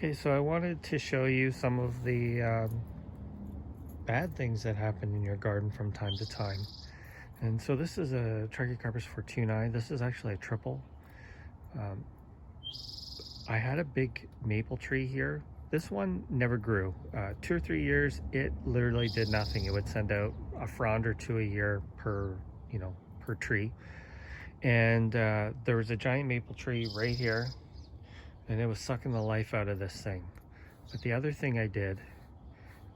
Okay, so I wanted to show you some of the bad things that happen in your garden from time to time. And so this is a Trachycarpus fortunei. This is actually a triple. Um, I had a big maple tree here. This one never grew. 2 or 3 years, it literally did nothing. It would send out a frond or two a year per tree. And there was a giant maple tree right here, and it was sucking the life out of this thing. But the other thing I did,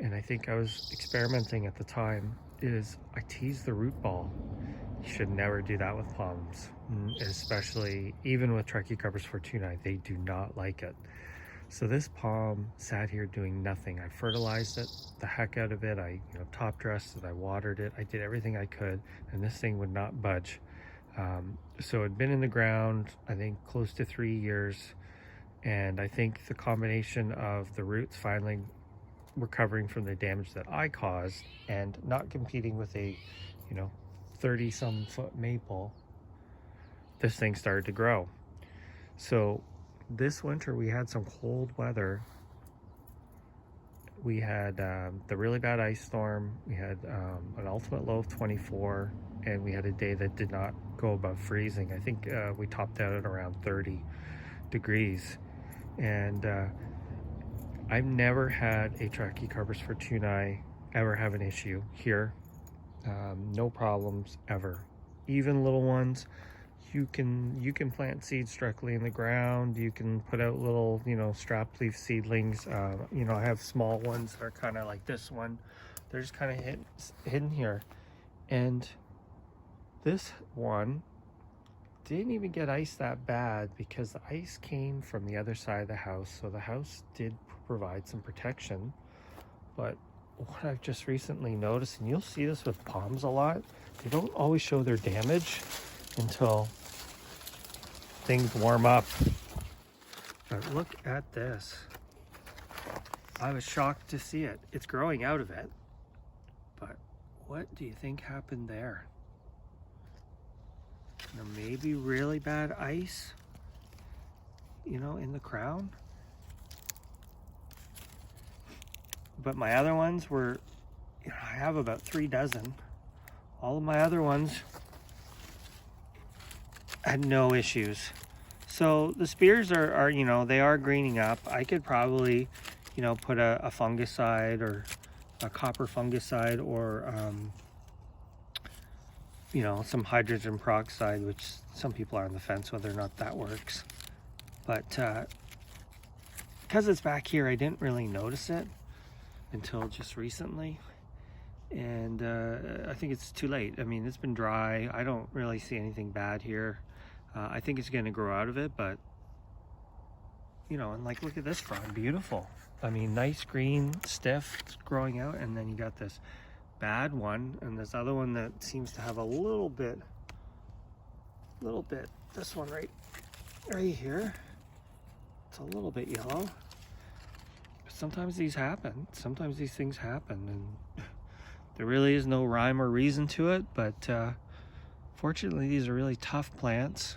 and I think I was experimenting at the time, is I teased the root ball. You should never do that with palms, especially even with Trachycarpus fortunei. They do not like it. So this palm sat here doing nothing. I fertilized it the heck out of it. I top dressed it, I watered it, I did everything I could, and this thing would not budge. So it'd been in the ground, I think, close to 3 years, and I think the combination of the roots finally recovering from the damage that I caused and not competing with a 30 some foot maple, this thing started to grow. So this winter we had some cold weather. We had the really bad ice storm. We had an ultimate low of 24, and we had a day that did not go above freezing. I think we topped out at around 30 degrees. And I've never had a Trachycarpus fortunei ever have an issue here. No problems ever. Even little ones, you can plant seeds directly in the ground. You can put out little strap leaf seedlings. I have small ones that are kind of like this one. They're just kind of hidden here. And this one didn't even get ice that bad because the ice came from the other side of the house. So the house did provide some protection. But what I've just recently noticed, and you'll see this with palms a lot, they don't always show their damage until things warm up. But look at this. I was shocked to see it. It's growing out of it. But what do you think happened there? Maybe really bad ice, in the crown. But my other ones were, I have about 3 dozen. All of my other ones had no issues. So the spears are they are greening up. I could probably, put a fungicide or a copper fungicide or, some hydrogen peroxide, which some people are on the fence whether or not that works. But because it's back here, I didn't really notice it until just recently. And I think it's too late. I mean, it's been dry. I don't really see anything bad here. I think it's going to grow out of it, but and like, look at this frond, beautiful. I mean, nice green, stiff, it's growing out, and then you got this bad one and this other one that seems to have a little bit, this one right here, it's a little bit yellow. Sometimes these happen. Sometimes these things happen, and there really is no rhyme or reason to it. But fortunately, these are really tough plants,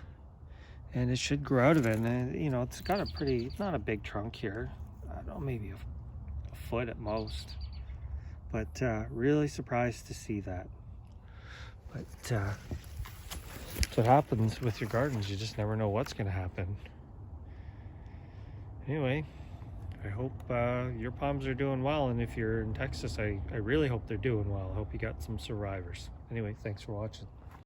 and it should grow out of it. And it's got it's not a big trunk here. I don't know, maybe a foot at most. But really surprised to see that. But that's what happens with your gardens. You just never know what's going to happen. Anyway, I hope your palms are doing well, and if you're in Texas, I really hope they're doing well. I hope you got some survivors. Anyway, thanks for watching.